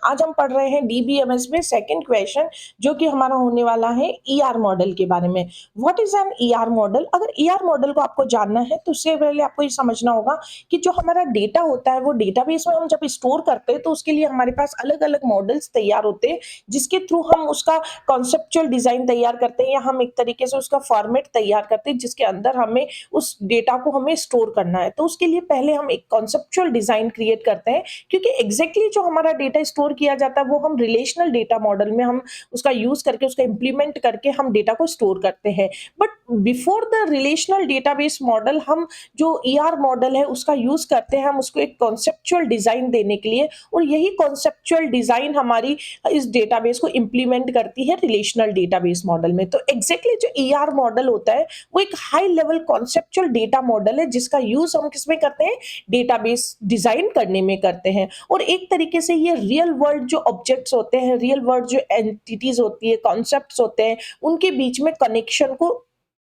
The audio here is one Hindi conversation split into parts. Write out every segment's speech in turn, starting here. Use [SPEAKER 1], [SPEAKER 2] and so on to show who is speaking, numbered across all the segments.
[SPEAKER 1] आज हम पढ़ रहे हैं डीबीएमएस में सेकंड क्वेश्चन जो कि हमारा होने वाला है ईआर मॉडल के बारे में। What is an ER model? अगर ईआर मॉडल को आपको जानना है तो उससे पहले आपको ये समझना होगा कि जो हमारा डेटा होता है वो डेटाबेस में हम जब स्टोर करते हैं तो उसके लिए हमारे पास अलग-अलग मॉडल्स तैयार होते हैं जिसके थ्रू हम उसका कॉन्सेप्चुअल डिजाइन तैयार करते हैं या हम एक तरीके से उसका फॉर्मेट तैयार करते हैं जिसके अंदर हमें उस डेटा को हमें स्टोर करना है। तो उसके लिए पहले हम एक कॉन्सेप्चुअल डिजाइन क्रिएट करते हैं क्योंकि एग्जैक्टली जो हमारा डेटा स्टोर किया जाता है वो हम रिलेशनल डेटा मॉडल में हम उसका यूज करके उसका इंप्लीमेंट करके हम डेटा को स्टोर करते हैं। But before the relational database model हम जो ईआर मॉडल है उसका यूज करते हैं हम उसको एक कॉन्सेप्चुअल डिजाइन देने के लिए, और यही कॉन्सेप्चुअल डिजाइन हमारी इस डेटाबेस को इंप्लीमेंट करती है रिलेशनल डेटाबेस मॉडल में। तो एग्जैक्टली जो ईआर मॉडल होता है वो एक high level conceptual data model है जिसका यूज हम किसमें करते हैं, डेटाबेस डिजाइन करने में करते हैं। और एक तरीके से ये रियल वर्ल्ड जो ऑब्जेक्ट्स होते हैं, रियल वर्ल्ड जो एंटिटीज होती है, कॉन्सेप्ट्स होते हैं, उनके बीच में कनेक्शन को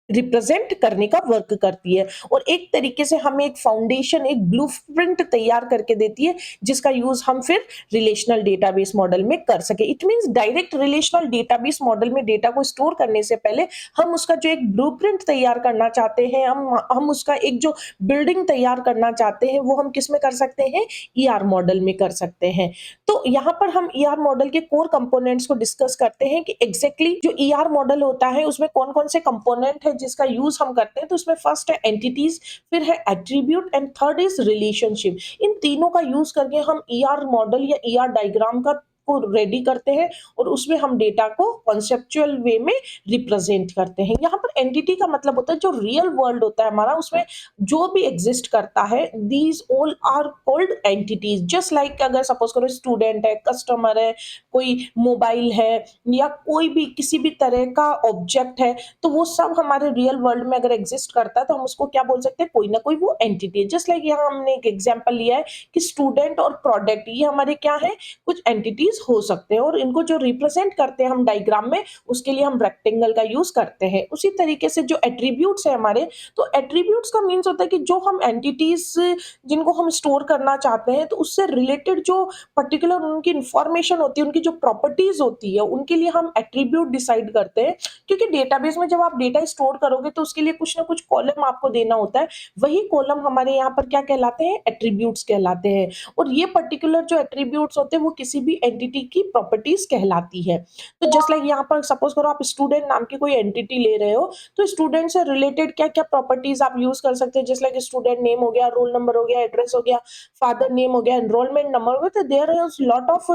[SPEAKER 1] रिप्रेजेंट करने का वर्क करती है और एक तरीके से हमें एक फाउंडेशन, एक ब्लूप्रिंट तैयार करके देती है जिसका यूज हम फिर रिलेशनल डेटाबेस मॉडल में कर सके। It means direct relational database model में डेटा को स्टोर करने से पहले हम उसका जो एक ब्लूप्रिंट तैयार करना चाहते हैं, हम उसका एक जो बिल्डिंग तैयार करना चाहते हैं वो हम किस में कर सकते हैं, ईआर मॉडल में कर सकते हैं। तो यहाँ पर हम ईआर मॉडल के कोर कंपोनेंट्स को डिस्कस करते हैं कि एग्जैक्टली जो ईआर मॉडल होता है उसमें कौन कौन से कंपोनेंट है जिसका यूज हम करते हैं। तो उसमें फर्स्ट है एंटिटीज, फिर है attribute and third is relationship. इन तीनों का यूज करके हम ईआर मॉडल या ईआर डायग्राम का को रेडी करते हैं और उसमें हम डेटा को कॉन्सेप्चुअल वे में रिप्रेजेंट करते हैं। यहाँ पर एंटिटी का मतलब होता है जो रियल वर्ल्ड होता है हमारा, उसमें जो भी एग्जिस्ट करता है, these all are called entities. Just like अगर सपोज करो स्टूडेंट है, कस्टमर है, कोई मोबाइल है या कोई भी किसी भी तरह का ऑब्जेक्ट है, तो वो सब हमारे रियल वर्ल्ड में अगर एग्जिस्ट करता है तो हम उसको क्या बोल सकते हैं, कोई ना कोई वो एंटिटी है। जस्ट लाइक यहाँ हमने एक एग्जांपल लिया है कि स्टूडेंट और प्रोडक्ट, ये हमारे क्या है, कुछ एंटिटीज हो सकते हैं और इनको जो रिप्रेजेंट करते हैं हम डायग्राम में, उसके लिए हम रेक्टेंगल का यूज करते हैं। उसी तरीके से जो एट्रीब्यूट्स है हमारे, तो एट्रीब्यूट्स का मीन्स होता है कि जो हम एंटिटीज जिनको हम स्टोर करना चाहते हैं तो उससे रिलेटेड जो पर्टिकुलर उनकी इंफॉर्मेशन होती है, उनकी जो प्रॉपर्टीज होती है, उनके लिए हम एट्रीब्यूट डिसाइड करते हैं। क्योंकि डेटाबेस में जब आप डेटा स्टोर करोगे तो उसके लिए कुछ ना कुछ कॉलम आपको देना होता है, वही कॉलम हमारे यहाँ पर क्या कहलाते हैं, एट्रीब्यूट्स कहलाते हैं। और ये पर्टिकुलर जो एट्रीब्यूट्स होते हैं वो किसी भी एंटिटी की प्रॉपर्टीज कहलाती है। तो जस्ट लाइक यहाँ पर सपोज करो आप स्टूडेंट नाम की कोई एंटिटी ले रहे हो, तो स्टूडेंट से रिलेटेड क्या क्या प्रॉपर्टीज आप यूज कर सकते हैं, जस्ट लाइक स्टूडेंट नेम हो गया, रोल नंबर हो गया, एड्रेस हो गया, फादर नेम हो गया, एनरोलमेंट नंबर हो गया। तो there is lot of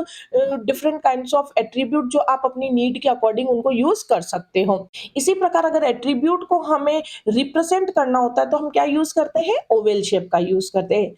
[SPEAKER 1] different kinds of attribute जो आप अपनी नीड के अकॉर्डिंग उनको यूज कर सकते हो। इसी प्रकार अगर एट्रीब्यूट को हमें रिप्रेजेंट करना होता है तो हम क्या यूज करते हैं, ओवल शेप का यूज करते हैं।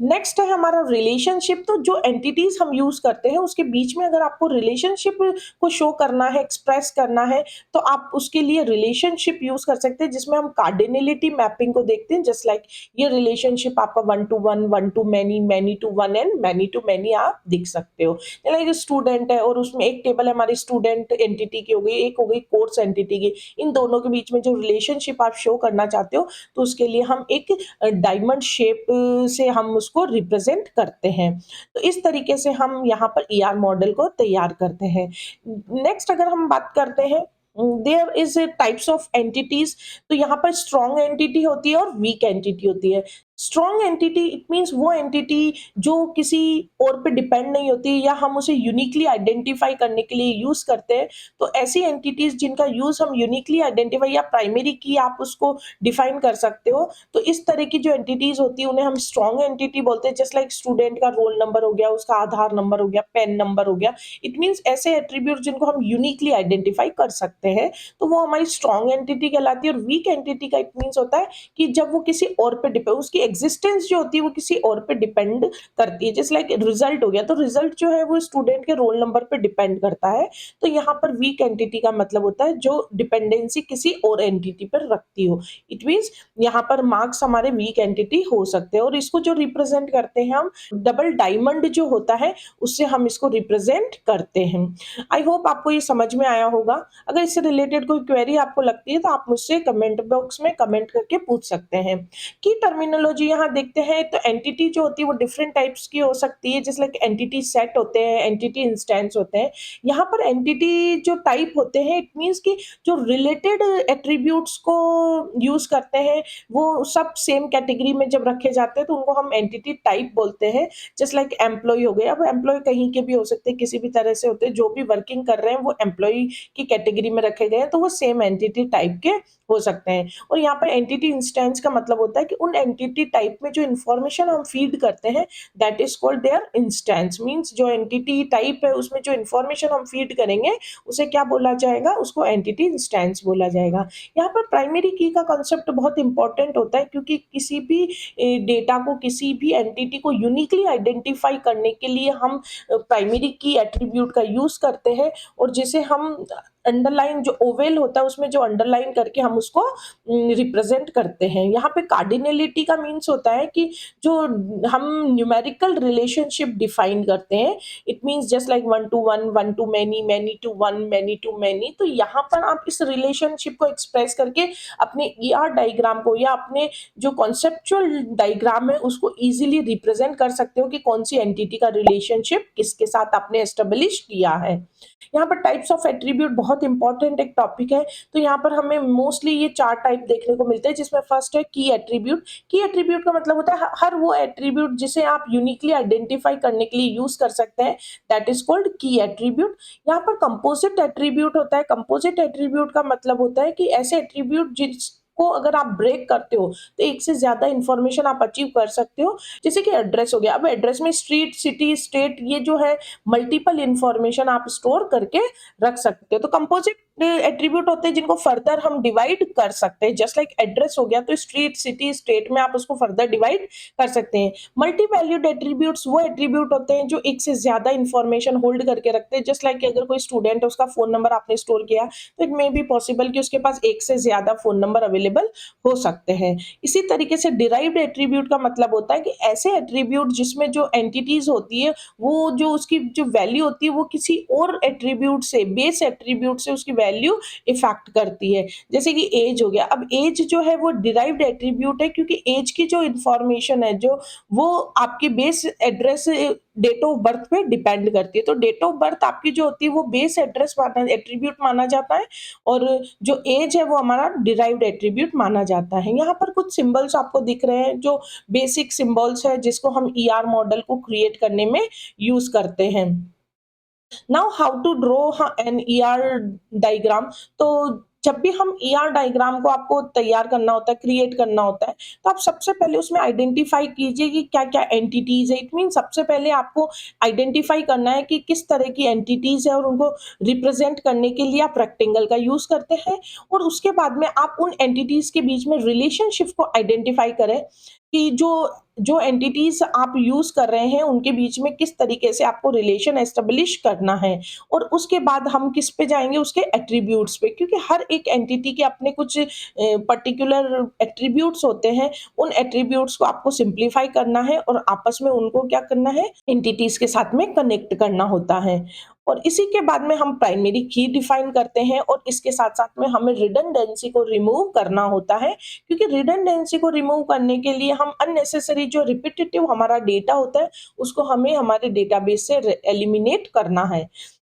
[SPEAKER 1] नेक्स्ट है हमारा रिलेशनशिप। तो जो एंटिटीज हम यूज करते हैं उसके बीच में अगर आपको रिलेशनशिप को शो करना है, एक्सप्रेस करना है, तो आप उसके लिए रिलेशनशिप यूज कर सकते हैं जिसमें हम कार्डिनलिटी मैपिंग को देखते हैं। जस्ट लाइक ये रिलेशनशिप आपका 1 to 1, 1 to many, many to 1 and many to many आप दिख सकते हो। लाइक स्टूडेंट है और उसमें एक टेबल है हमारी स्टूडेंट एंटिटी की हो गई, एक हो गई कोर्स एंटिटी की। इन दोनों के बीच में जो रिलेशनशिप आप शो करना चाहते हो तो उसके लिए हम एक डायमंड शेप से हम उसको रिप्रेजेंट करते हैं। तो इस तरीके से हम यहाँ पर ईआर मॉडल को तैयार करते हैं। नेक्स्ट अगर हम बात करते हैं, there is types of entities. तो यहाँ पर स्ट्रॉन्ग एंटिटी होती है और वीक एंटिटी होती है। स्ट्रॉन्ग एंटिटी इट मींस वो एंटिटी जो किसी और पे डिपेंड नहीं होती या हम उसे यूनिकली आइडेंटिफाई करने के लिए यूज करते हैं। तो ऐसी एंटिटीज जिनका यूज हम यूनिकली आइडेंटिफाई या प्राइमरी की आप उसको डिफाइन कर सकते हो, तो इस तरह की जो एंटिटीज होती है उन्हें हम स्ट्रॉन्ग एंटिटी बोलते हैं। जस्ट लाइक स्टूडेंट का रोल नंबर हो गया, उसका आधार नंबर हो गया, पेन नंबर हो गया। इट मींस ऐसे एट्रीब्यूट जिनको हम यूनिकली आइडेंटिफाई कर सकते हैं, तो वो हमारी स्ट्रॉन्ग एंटिटी कहलाती है। और वीक एंटिटी का इट मींस होता है कि जब वो किसी और पे डिपेंड, उसकी एग्जिस्टेंस जो होती है वो किसी और पे डिपेंड करती है। जैसे लाइक रिजल्ट हो गया, तो रिजल्ट जो है वो स्टूडेंट के रोल नंबर पे डिपेंड करता है। तो यहाँ पर वीक एंटिटी का मतलब होता है जो डिपेंडेंसी किसी और एंटिटी पर रखती हो। इट मींस यहाँ पर मार्क्स हमारे वीक एंटिटी हो सकते हैं। और इसको जो रिप्रेजेंट करते हैं हम, डबल डायमंड जो होता है उससे हम इसको रिप्रेजेंट करते हैं। आई होप आपको ये समझ में आया होगा। अगर इससे रिलेटेड कोई क्वेरी आपको लगती है तो आप मुझसे कमेंट बॉक्स में कमेंट करके पूछ सकते हैं। की टर्मिनोलॉजी जो यहाँ देखते हैं तो एंटिटी जो होती है वो डिफरेंट टाइप्स की हो सकती है, जैसे लाइक एंटिटी सेट होते हैं, एंटिटी इंस्टेंस होते हैं। यहाँ पर एंटिटी जो टाइप होते हैं, इट मीन्स कि जो रिलेटेड एट्रीब्यूट्स को यूज करते हैं, वो सब सेम कैटेगरी में जब रखे जाते हैं तो उनको हम एंटिटी टाइप बोलते हैं। जस्ट लाइक एम्प्लॉय हो गए, अब एम्प्लॉय कहीं के भी हो सकते हैं, किसी भी तरह से होते हैं, जो भी वर्किंग कर रहे हैं वो एम्प्लॉय की कैटेगरी में रखे गए हैं, तो वो सेम एंटिटी टाइप के हो सकते हैं। और यहाँ पर एंटिटी इंस्टेंस का मतलब होता है कि उन एंटिटी टाइप में जो इन्फॉर्मेशन हम फीड करते हैं, that is called their instance. Means जो एंटिटी टाइप है उसमें जो इन्फॉर्मेशन हम फीड करेंगे उसे क्या बोला जाएगा, उसको एंटिटी इंस्टेंस बोला जाएगा। यहाँ पर प्राइमरी की का कॉन्सेप्ट बहुत इंपॉर्टेंट होता है, क्योंकि किसी भी डेटा को, किसी भी एंटिटी को यूनिकली आइडेंटिफाई करने के लिए हम प्राइमरी की एट्रीब्यूट का यूज करते हैं, और जिसे हम अंडरलाइन जो ओवेल होता है उसमें जो अंडरलाइन करके हम उसको रिप्रेजेंट करते हैं। यहाँ पे कार्डिनलिटी का मीन्स होता है कि जो हम न्यूमेरिकल रिलेशनशिप डिफाइन करते हैं, it means just like 1 to 1, 1 to many, many to 1, many to many। तो यहाँ पर आप इस रिलेशनशिप को एक्सप्रेस करके अपने ईआर डायग्राम को या अपने जो कॉन्सेप्चुअल डायग्राम है उसको इजीली रिप्रेजेंट कर सकते हो कि कौन सी एंटिटी का रिलेशनशिप किसके साथ आपने एस्टेब्लिश किया है। यहाँ पर टाइप्स ऑफ एट्रीब्यूट बहुत इंपॉर्टेंट एक टॉपिक है। तो यहाँ पर हमें मोस्टली ये 4 टाइप देखने को मिलते हैं, जिसमें फर्स्ट है की एट्रीब्यूट। की एट्रीब्यूट का मतलब होता है हर वो एट्रीब्यूट जिसे आप यूनिकली आइडेंटिफाई करने के लिए यूज कर सकते हैं, दैट इज कॉल्ड की एट्रीब्यूट। यहाँ पर कंपोजिट एट्रीब्यूट होता है। कंपोजिट एट्रीब्यूट का मतलब होता है कि ऐसे एट्रीब्यूट जिसको अगर आप ब्रेक करते हो तो एक से ज्यादा इंफॉर्मेशन आप अचीव कर सकते हो, जैसे कि एड्रेस हो गया। अब एड्रेस में स्ट्रीट, सिटी, स्टेट, ये जो है मल्टीपल इंफॉर्मेशन आप स्टोर करके रख सकते हो। तो कंपोजिट एट्रीब्यूट होते हैं जिनको फर्दर हम डिवाइड कर सकते हैं, जस्ट लाइक एड्रेस हो गया तो स्ट्रीट, सिटी, स्टेट में आप उसको फर्दर डिवाइड कर सकते हैं। मल्टी वैल्यूड एट्रीब्यूट्स वो एट्रीब्यूट होते हैं जो एक से ज्यादा इंफॉर्मेशन होल्ड करके रखते हैं, जस्ट लाइक अगर कोई स्टूडेंट है, उसका फोन नंबर आपने स्टोर किया तो इट मे बी पॉसिबल कि उसके पास एक से ज्यादा फोन नंबर अवेलेबल हो सकते हैं। इसी तरीके से डिराइव्ड एट्रीब्यूट का मतलब होता है कि ऐसे एट्रीब्यूट जिसमें जो एंटिटीज होती है, वो जो उसकी जो वैल्यू होती है वो किसी और एट्रीब्यूट से, बेस एट्रीब्यूट से उसकी वैल्यू इफेक्ट करती है। जैसे कि एज हो गया, अब एज जो है वो डिराइव्ड एट्रीब्यूट है, क्योंकि एज की जो इंफॉर्मेशन है जो वो आपकी base address, date of birth पे डिपेंड करती है। तो डेट ऑफ बर्थ आपकी जो होती है वो बेस एड्रेस माना, एट्रीब्यूट माना जाता है, और जो एज है वो हमारा डिराइव्ड एट्रीब्यूट माना जाता है। यहाँ पर कुछ सिंबल्स आपको दिख रहे हैं जो बेसिक सिंबल्स है जिसको हम ईआर मॉडल को क्रिएट करने में यूज करते हैं। Now how to draw an ER diagram. तो जब भी हम ईआर डायग्राम को आपको तैयार करना होता है, क्रिएट करना होता है, तो आप सबसे पहले उसमें आइडेंटिफाई कीजिए कि क्या क्या एंटिटीज है। इट मीन सबसे पहले आपको आइडेंटिफाई करना है कि किस तरह की एंटिटीज है, और उनको रिप्रेजेंट करने के लिए आप रेक्टेंगल का यूज करते हैं। और उसके बाद में आप उन एंटिटीज के बीच में रिलेशनशिप को आइडेंटिफाई करें कि जो जो एंटिटीज आप यूज कर रहे हैं उनके बीच में किस तरीके से आपको रिलेशन एस्टेब्लिश करना है। और उसके बाद हम किस पे जाएंगे, उसके एट्रीब्यूट्स पे, क्योंकि हर एक एंटिटी के अपने कुछ पर्टिकुलर एट्रीब्यूट्स होते हैं। उन एट्रीब्यूट्स को आपको सिंप्लीफाई करना है और आपस में उनको क्या करना है, एंटिटीज के साथ में कनेक्ट करना होता है। और इसी के बाद में हम प्राइमरी की डिफाइन करते हैं, और इसके साथ साथ में हमें रिडंडेंसी को रिमूव करना होता है, क्योंकि रिडंडेंसी को रिमूव करने के लिए हम अननेसेसरी जो रिपीटेटिव हमारा डेटा होता है उसको हमें हमारे डेटाबेस से एलिमिनेट करना है।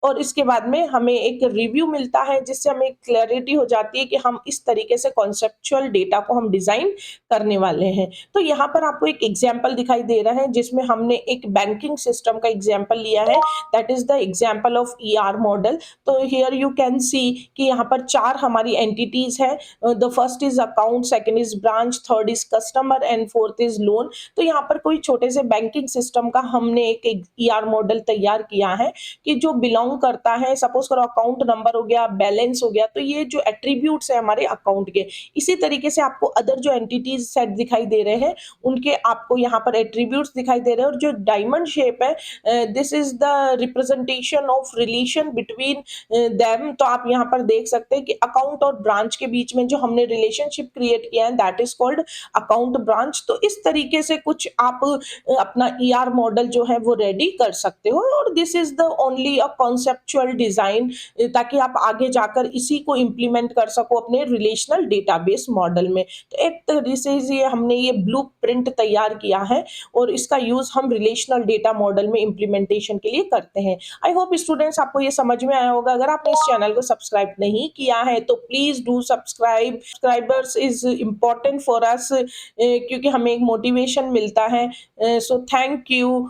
[SPEAKER 1] और इसके बाद में हमें एक रिव्यू मिलता है जिससे हमें क्लैरिटी हो जाती है कि हम इस तरीके से कॉन्सेप्चुअल डेटा को हम डिजाइन करने वाले हैं। तो यहाँ पर आपको एक एग्जाम्पल दिखाई दे रहा है जिसमें हमने एक बैंकिंग सिस्टम का एग्जाम्पल लिया है, that is the example of ER model. तो हियर यू कैन सी कि यहाँ पर 4 हमारी एंटिटीज है। The first is account, second is branch, third is customer and fourth is loan. तो यहाँ पर कोई छोटे से बैंकिंग सिस्टम का हमने एक ईआर मॉडल तैयार किया है कि जो बिलोंग करता है, सपोज करो अकाउंट नंबर हो गया, बैलेंस हो गया, तो ये जो एट्रीब्यूट्स है हमारे अकाउंट के। इसी तरीके से आपको अदर जो एंटिटीज सेट दिखाई दे रहे हैं उनके आपको यहाँ पर एट्रीब्यूट्स दिखाई दे रहे हैं। और जो डायमंड शेप है, this is the representation of relation between them. तो आप यहाँ पर देख सकते हैं कि अकाउंट और ब्रांच के बीच में जो हमने रिलेशनशिप क्रिएट किया है that is called account branch. तो इस तरीके से कुछ आप अपना ईआर मॉडल जो है वो रेडी कर सकते हो। और this is the only a concept conceptual design ताकि आप आगे जाकर इसी को इम्प्लीमेंट कर सको अपने रिलेशनल डेटाबेस मॉडल में। तो एक तरह से ये हमने ये ब्लूप्रिंट तैयार किया है और इसका यूज़ हम रिलेशनल डेटा मॉडल में इम्प्लीमेंटेशन के लिए करते हैं। आई होप स्टूडेंट्स आपको ये समझ में आया होगा। अगर आपने इस चैनल को सब्सक्राइब नहीं किया है तो please do subscribe. Subscribers is important for us क्योंकि हमें एक मोटिवेशन मिलता है। So thank you.